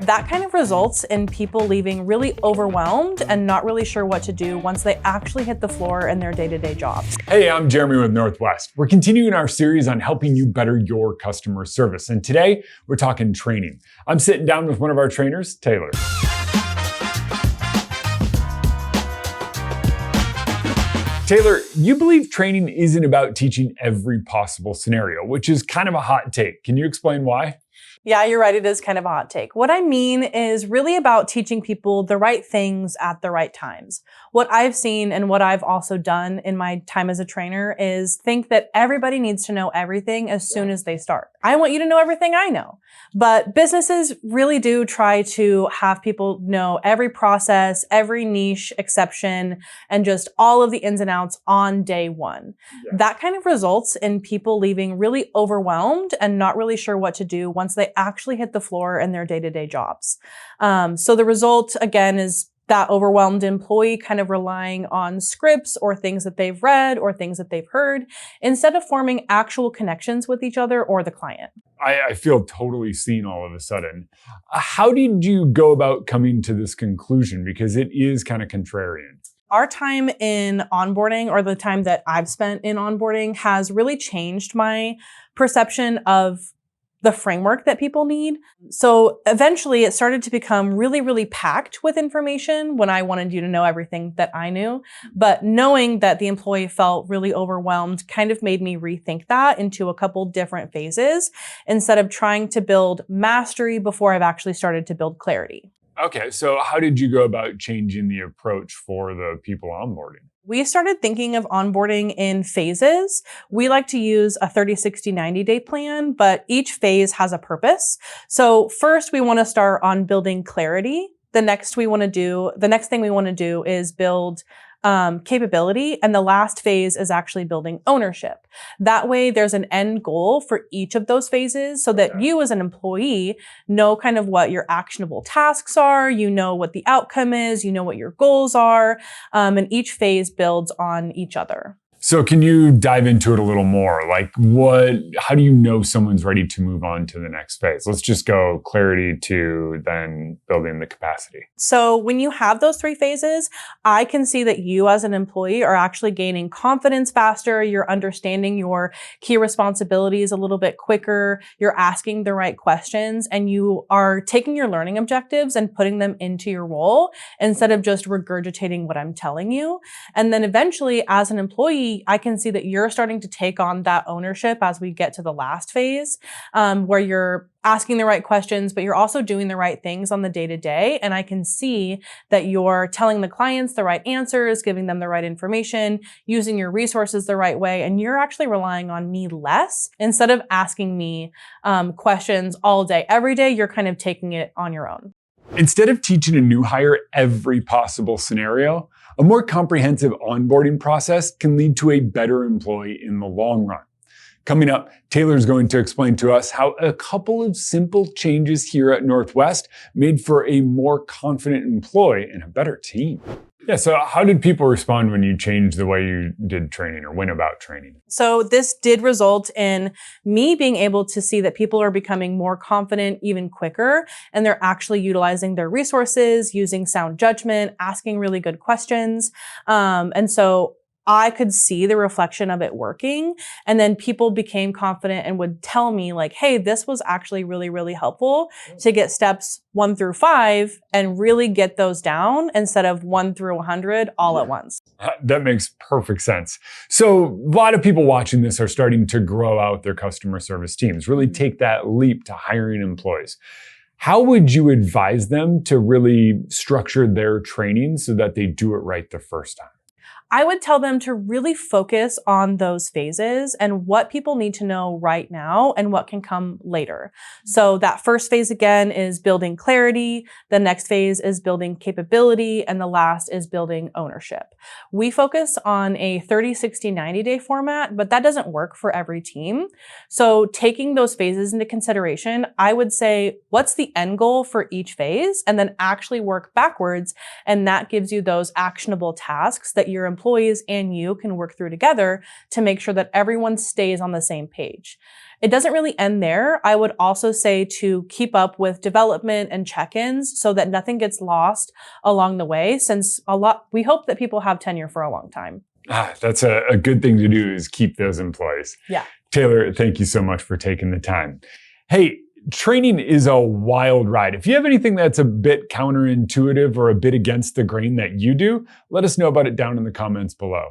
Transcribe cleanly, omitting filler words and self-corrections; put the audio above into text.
That kind of results in people leaving really overwhelmed and not really sure what to do once they actually hit the floor in their day-to-day jobs. Hey, I'm Jeremy with Northwest. We're continuing our series on helping you better your customer service. And today we're talking training. I'm sitting down with one of our trainers, Taylor. Taylor, you believe training isn't about teaching every possible scenario, which is kind of a hot take. Can you explain why? Yeah, you're right. It is kind of a hot take. What I mean is really about teaching people the right things at the right times. What I've seen and what I've also done in my time as a trainer is think that everybody needs to know everything as soon as they start. I want you to know everything I know. But businesses really do try to have people know every process, every niche exception, and just all of the ins and outs on day one. Yeah. That kind of results in people leaving really overwhelmed and not really sure what to do once they actually hit the floor in their day-to-day jobs. So the result, again, is that overwhelmed employee kind of relying on scripts or things that they've read or things that they've heard instead of forming actual connections with each other or the client. I feel totally seen all of a sudden. How did you go about coming to this conclusion? Because it is kind of contrarian. Our time in onboarding, or the time that I've spent in onboarding, has really changed my perception of the framework that people need. So eventually it started to become really, really packed with information when I wanted you to know everything that I knew. But knowing that the employee felt really overwhelmed kind of made me rethink that into a couple different phases instead of trying to build mastery before I've actually started to build clarity. Okay, so how did you go about changing the approach for the people onboarding? We started thinking of onboarding in phases. We like to use a 30, 60, 90-day plan, but each phase has a purpose. So first we want to start on building clarity. The next thing we want to do is build capability. And the last phase is actually building ownership. That way there's an end goal for each of those phases so that you as an employee know kind of what your actionable tasks are, you know what the outcome is, you know what your goals are, and each phase builds on each other. So can you dive into it a little more? Like how do you know someone's ready to move on to the next phase? Let's just go clarity to then building the capacity. So when you have those three phases, I can see that you as an employee are actually gaining confidence faster. You're understanding your key responsibilities a little bit quicker. You're asking the right questions and you are taking your learning objectives and putting them into your role instead of just regurgitating what I'm telling you. And then eventually as an employee, I can see that you're starting to take on that ownership as we get to the last phase, where you're asking the right questions, but you're also doing the right things on the day-to-day. And I can see that you're telling the clients the right answers, giving them the right information, using your resources the right way. And you're actually relying on me less instead of asking me questions all day. Every day, you're kind of taking it on your own. Instead of teaching a new hire every possible scenario, a more comprehensive onboarding process can lead to a better employee in the long run. Coming up, Taylor's going to explain to us how a couple of simple changes here at Northwest made for a more confident employee and a better team. Yeah, so how did people respond when you changed the way you did training or went about training? So this did result in me being able to see that people are becoming more confident even quicker, and they're actually utilizing their resources, using sound judgment, asking really good questions. And so I could see the reflection of it working. And then people became confident and would tell me like, hey, this was actually really, really helpful to get steps 1 through 5 and really get those down instead of 1 through 100 all at once. That makes perfect sense. So a lot of people watching this are starting to grow out their customer service teams, really take that leap to hiring employees. How would you advise them to really structure their training so that they do it right the first time? I would tell them to really focus on those phases and what people need to know right now and what can come later. So that first phase again is building clarity. The next phase is building capability. And the last is building ownership. We focus on a 30, 60, 90-day format, but that doesn't work for every team. So taking those phases into consideration, I would say, what's the end goal for each phase? And then actually work backwards. And that gives you those actionable tasks that your employees and you can work through together to make sure that everyone stays on the same page. It doesn't really end there. I would also say to keep up with development and check-ins so that nothing gets lost along the way, since we hope that people have tenure for a long time. That's a good thing to do, is keep those employees. Yeah. Taylor, thank you so much for taking the time. Hey, training is a wild ride. If you have anything that's a bit counterintuitive or a bit against the grain that you do, let us know about it down in the comments below.